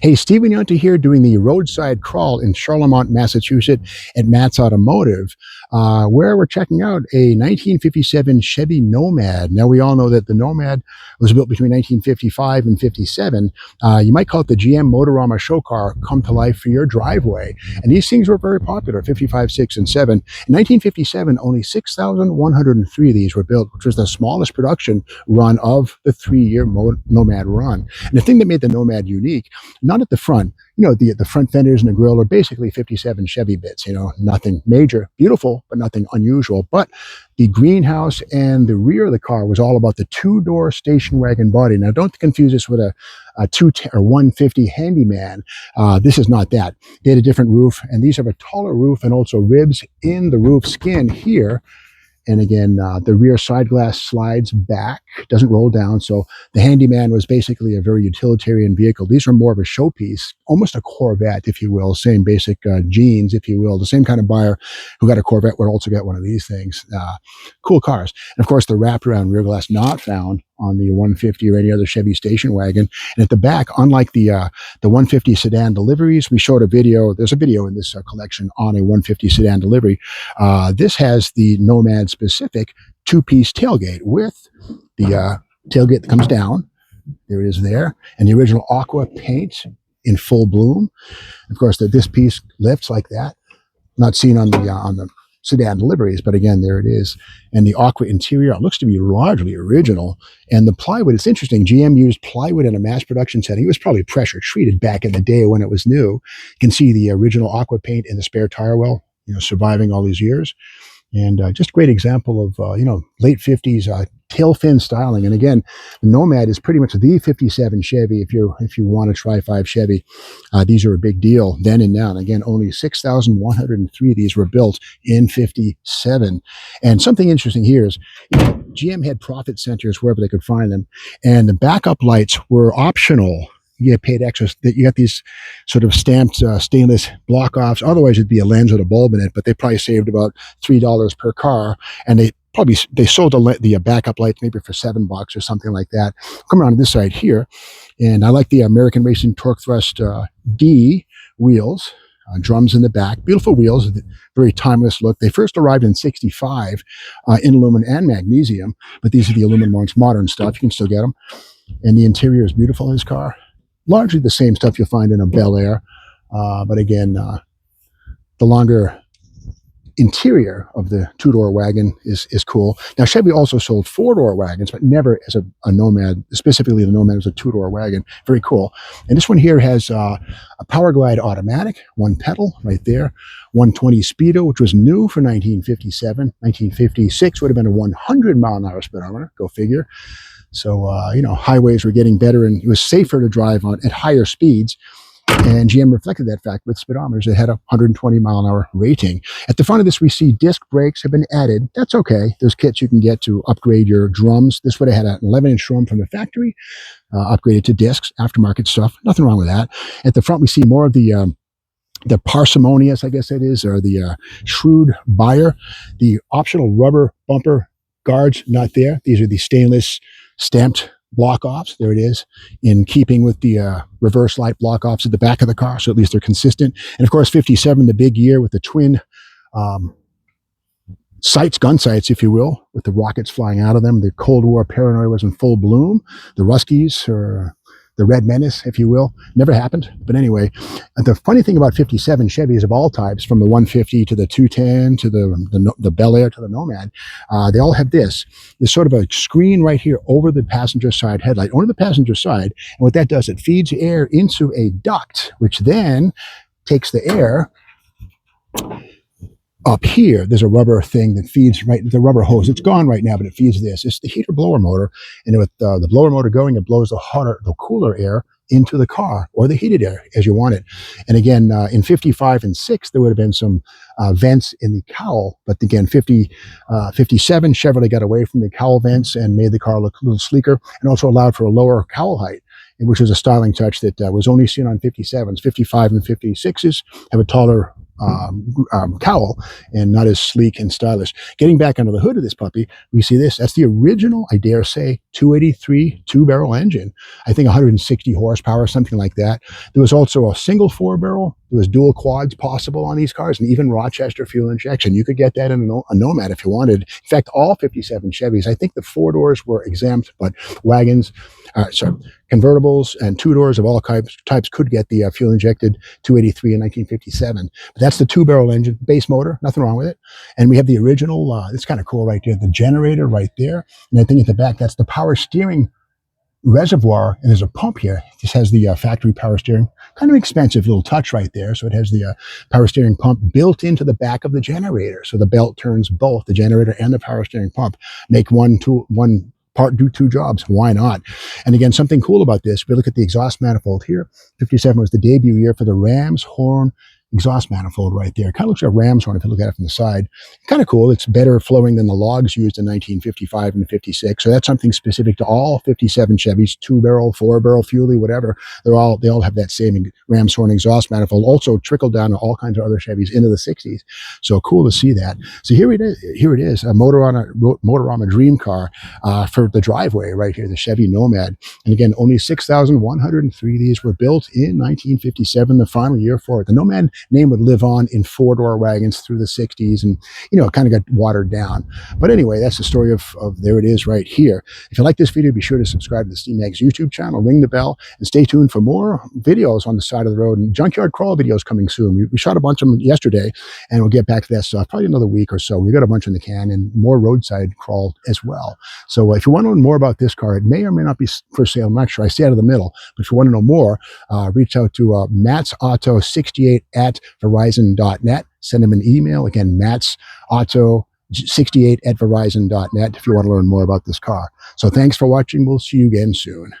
Hey, Stephen Yonta here doing the roadside crawl in Charlemont, Massachusetts at Matt's Automotive, where we're checking out a 1957 Chevy Nomad. Now, we all know that the Nomad was built between 1955 and 57. You might call it the GM Motorama show car come to life for your driveway. And these things were very popular, 55, 6, and 7. In 1957, only 6,103 of these were built, which was the smallest production run of the 3-year Nomad run. And the thing that made the Nomad unique, not at the front, the front fenders and the grille are basically 57 Chevy bits, nothing major, beautiful, but nothing unusual. But the greenhouse and the rear of the car was all about the 2-door station wagon body. Now, don't confuse this with a 210 or 150 Handyman. This is not that. They had a different roof, and these have a taller roof and also ribs in the roof skin here. And again, the rear side glass slides back, doesn't roll down. So the Handyman was basically a very utilitarian vehicle. These were more of a showpiece, almost a Corvette, if you will, same basic genes, if you will. The same kind of buyer who got a Corvette would also get one of these things. Cool cars. And of course, the wraparound rear glass not found on the 150 or any other Chevy station wagon. And at the back, unlike the 150 Sedan Deliveries, we showed a video. There's a video in this collection on a 150 Sedan Delivery. This has the Nomad specific 2-piece tailgate with the tailgate that comes down. There it is there. And the original aqua paint in full bloom. Of course, this piece lifts like that. Not seen on the Sedan Deliveries, but again, there it is. And the aqua interior, it looks to be largely original. And the plywood, it's interesting. GM used plywood in a mass production setting. It was probably pressure treated back in the day when it was new. You can see the original aqua paint in the spare tire well, surviving all these years. And just a great example of, late 50s tail fin styling. And again, the Nomad is pretty much the 57 Chevy. If you want to try 5 Chevy, these are a big deal then and now. And again, only 6,103 of these were built in 57. And something interesting here is, GM had profit centers wherever they could find them. And the backup lights were optional. You get paid extra. You got these sort of stamped stainless block offs. Otherwise, it'd be a lens with a bulb in it. But they probably saved about $3 per car, and they sold the backup lights maybe for $7 or something like that. Come around to this side here, and I like the American Racing Torque Thrust D wheels. Drums in the back, beautiful wheels, very timeless look. They first arrived in 65 in aluminum and magnesium, but these are the aluminum ones, modern stuff. You can still get them. And the interior is beautiful in this car. Largely the same stuff you'll find in a Bel Air, but again, the longer interior of the 2-door wagon is cool. Now, Chevy also sold 4-door wagons, but never as a Nomad. Specifically, the Nomad was a 2-door wagon. Very cool. And this one here has a Power Glide automatic, 1 pedal right there, 120 speedo, which was new for 1957. 1956 would have been a 100-mile-an-hour speedometer. Go figure. So, highways were getting better and it was safer to drive on at higher speeds. And GM reflected that fact with speedometers that had a 120-mile-an-hour rating. At the front of this, we see disc brakes have been added. That's okay. There's kits you can get to upgrade your drums. This would have had an 11-inch drum from the factory, upgraded to discs, aftermarket stuff. Nothing wrong with that. At the front, we see more of the parsimonious, I guess it is, or the shrewd buyer. The optional rubber bumper guards, not there. These are the stainless stamped block offs. There it is, in keeping with the reverse light block offs at the back of the car. So at least they're consistent. And of course, 57, the big year with the twin gun sights, if you will, with the rockets flying out of them. The Cold War paranoia was in full bloom. The Ruskies, or the Red Menace, if you will, never happened. But anyway, the funny thing about 57 Chevys of all types, from the 150 to the 210 to the Bel Air to the Nomad, they all have this sort of a screen right here over the passenger side headlight, over the passenger side. And what that does, it feeds air into a duct, which then takes the air up here. There's a rubber thing that feeds the rubber hose. It's gone right now, but it feeds this. It's the heater blower motor. And with the blower motor going, it blows the cooler air into the car, or the heated air as you want it. And again, in 55 and 6, there would have been some vents in the cowl. But again, 57, Chevrolet got away from the cowl vents and made the car look a little sleeker, and also allowed for a lower cowl height, which was a styling touch that was only seen on 57s. 55 and 56s have a taller cowl and not as sleek and stylish. Getting back under the hood of this puppy, we see this. That's the original, I dare say, 283 two-barrel engine. I think 160 horsepower, something like that. There was also a single four-barrel. There was dual quads possible on these cars, and even Rochester fuel injection. You could get that in a Nomad if you wanted. In fact, all 57 Chevys, I think the four doors were exempt, but wagons, convertibles and two doors of all types could get the fuel injected 283 in 1957. But that's the two-barrel engine, base motor, nothing wrong with it. And we have the original, it's kind of cool right there, the generator right there. And I think at the back, that's the power steering reservoir, and there's a pump here. This has the factory power steering, kind of expensive little touch right there. So it has the power steering pump built into the back of the generator. So the belt turns both the generator and the power steering pump, make one part do two jobs. Why not? And again, something cool about this, we look at the exhaust manifold here. 57 was the debut year for the Ram's horn exhaust manifold right there. Kind of looks like a ram's horn if you look at it from the side. Kind of cool. It's better flowing than the logs used in 1955 and 56. So that's something specific to all 57 Chevys, two-barrel, four-barrel, fuelie, whatever. They all have that same ram's horn exhaust manifold. Also trickled down to all kinds of other Chevys into the 60s. So cool to see that. So here it is, a Motorama dream car for the driveway right here, the Chevy Nomad. And again, only 6,103 of these were built in 1957, the final year for it. The Nomad name would live on in four-door wagons through the 60s, and it kind of got watered down. But anyway, that's the story of there it is right here. If you like this video, be sure to subscribe to the SteamMags YouTube channel, ring the bell, and stay tuned for more videos on the side of the road, and junkyard crawl videos coming soon. We shot a bunch of them yesterday, and we'll get back to that stuff probably another week or so. We've got a bunch in the can and more roadside crawl as well. So if you want to learn more about this car, it may or may not be for sale. I'm not sure. I stay out of the middle, but if you want to know more, reach out to Matt's Auto 68 at Verizon.net. Send him an email. Again, Matt's Auto 68 at Verizon.net if you want to learn more about this car. So thanks for watching. We'll see you again soon.